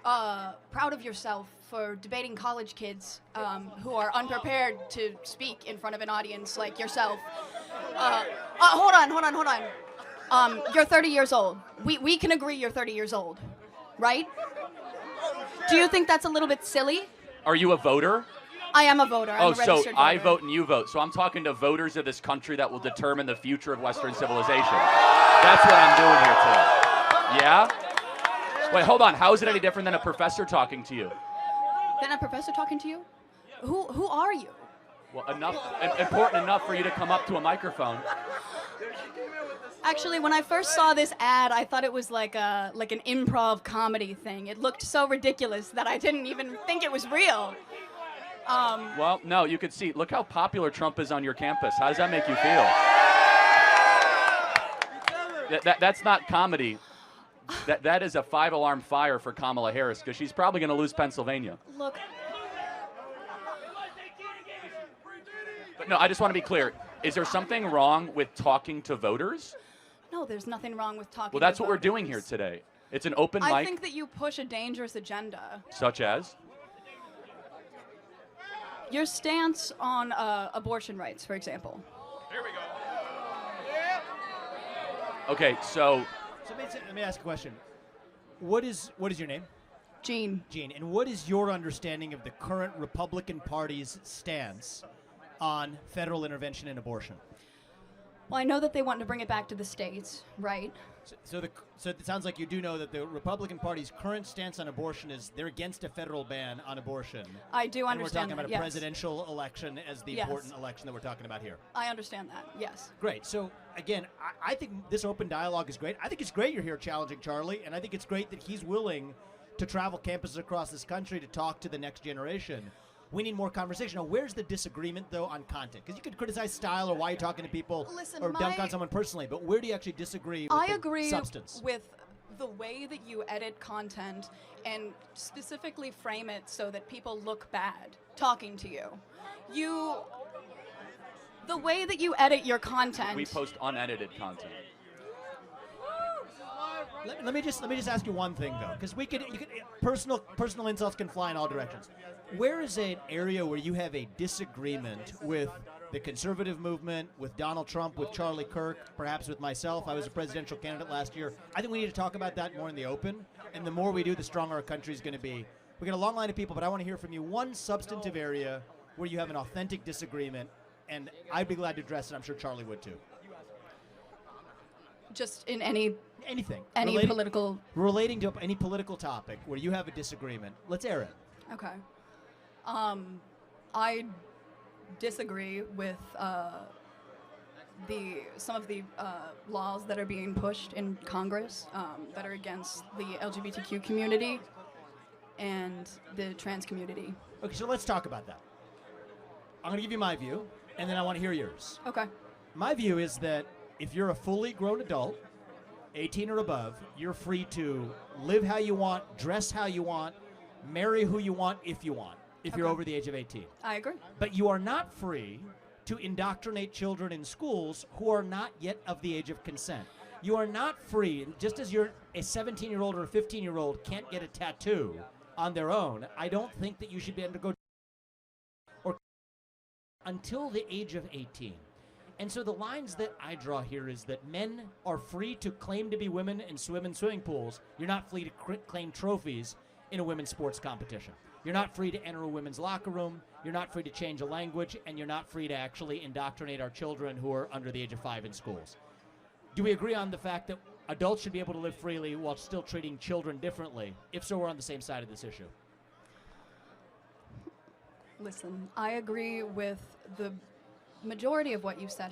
proud of yourself for debating college kids who are unprepared to speak in front of an audience like yourself. Hold on. You're 30 years old. We can agree you're 30 years old, right? Do you think that's a little bit silly? Are you a voter? I am a voter. I'm a registered so voter. I vote and you vote. So I'm talking to voters of this country that will determine the future of Western civilization. That's what I'm doing here today. Yeah? Wait, hold on. How is it any different than a professor talking to you? Than a professor talking to you? Who are you? Well, important enough for you to come up to a microphone. Actually, when I first saw this ad, I thought it was like an improv comedy thing. It looked so ridiculous that I didn't even think it was real. Well, no, you could see. Look how popular Trump is on your campus. How does that make you feel? That's not comedy. That is a 5-alarm fire for Kamala Harris because she's probably going to lose Pennsylvania. Look. But no, I just want to be clear. Is there something wrong with talking to voters? No, there's nothing wrong with talking to voters. Well, that's what we're doing here today. It's an open mic. I think that you push a dangerous agenda. Such as? Your stance on abortion rights, for example. Here we go. Okay, so Let me ask a question. What is your name? Jean. Jean. And what is your understanding of the current Republican Party's stance on federal intervention in abortion? Well, I know that they want to bring it back to the states, right? So it sounds like you do know that the Republican Party's current stance on abortion is they're against a federal ban on abortion. I do understand and we're talking about that, a presidential election as the important election that we're talking about here. I understand that, yes. Great. So, again, I think this open dialogue is great. I think it's great you're here challenging Charlie, and I think it's great that he's willing to travel campuses across this country to talk to the next generation. We need more conversation. Now, where's the disagreement, though, on content? Because you could criticize style or why you're talking to people or dunk on someone personally, but where do you actually disagree with the substance? With the way that you edit content and specifically frame it so that people look bad talking to you. The way that you edit your content. we post unedited content. Let me just ask you one thing though, because personal insults can fly in all directions. Where is an area where you have a disagreement with the conservative movement, with Donald Trump, with Charlie Kirk, perhaps with myself? I was a presidential candidate last year. I think we need to talk about that more in the open, and the more we do, the stronger our country is going to be. We got a long line of people, but I want to hear from you one substantive area where you have an authentic disagreement, and I'd be glad to address it. I'm sure Charlie would too. Just in anything. Political. Relating to any political topic where you have a disagreement. Let's air it. Okay. I disagree with some of the laws that are being pushed in Congress that are against the LGBTQ community and the trans community. Okay, so let's talk about that. I'm going to give you my view, and then I want to hear yours. Okay. My view is that if you're a fully grown adult, 18 or above, you're free to live how you want, dress how you want, marry who you want if you want, if you're over the age of 18. I agree. But you are not free to indoctrinate children in schools who are not yet of the age of consent. You are not free, just as you're a 17-year-old or a 15-year-old can't get a tattoo on their own, I don't think that you should be able to go or until the age of 18. And so the lines that I draw here is that men are free to claim to be women and swim in swimming pools. You're not free to claim trophies in a women's sports competition. You're not free to enter a women's locker room. You're not free to change a language. And you're not free to actually indoctrinate our children who are under the age of 5 in schools. Do we agree on the fact that adults should be able to live freely while still treating children differently? If so, we're on the same side of this issue. Listen, I agree with the majority of what you said.